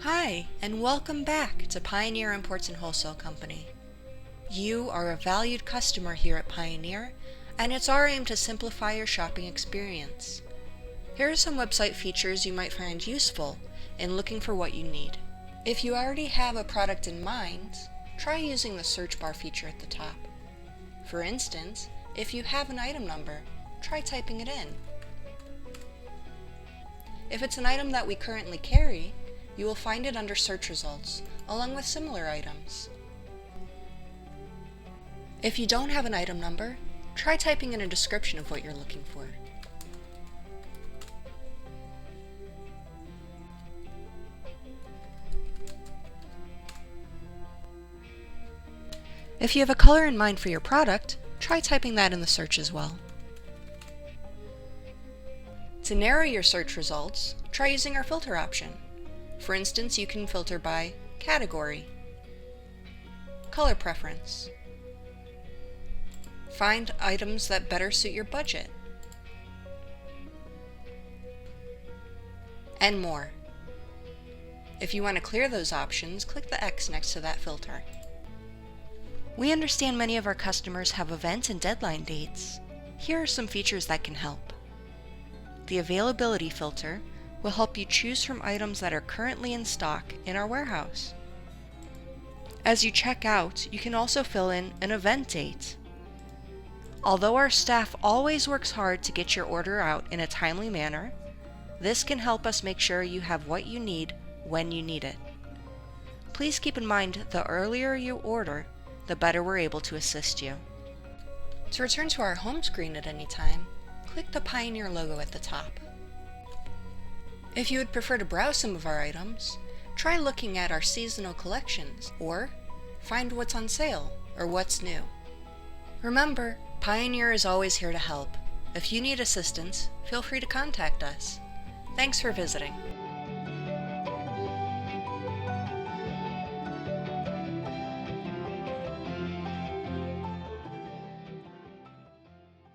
Hi, and welcome back to Pioneer Imports and Wholesale Company. You are a valued customer here at Pioneer, and it's our aim to simplify your shopping experience. Here are some website features you might find useful in looking for what you need. If you already have a product in mind, try using the search bar feature at the top. For instance, if you have an item number, try typing it in. If it's an item that we currently carry, you will find it under search results, along with similar items. If you don't have an item number, try typing in a description of what you're looking for. If you have a color in mind for your product, try typing that in the search as well. To narrow your search results, try using our filter option. For instance, you can filter by category, color preference, find items that better suit your budget, and more. If you want to clear those options, click the X next to that filter. We understand many of our customers have event and deadline dates. Here are some features that can help. The availability filter will help you choose from items that are currently in stock in our warehouse. As you check out, you can also fill in an event date. Although our staff always works hard to get your order out in a timely manner, this can help us make sure you have what you need when you need it. Please keep in mind the earlier you order, the better we're able to assist you. To return to our home screen at any time, click the Pioneer logo at the top. If you would prefer to browse some of our items, try looking at our seasonal collections, or find what's on sale or what's new. Remember, Pioneer is always here to help. If you need assistance, feel free to contact us. Thanks for visiting.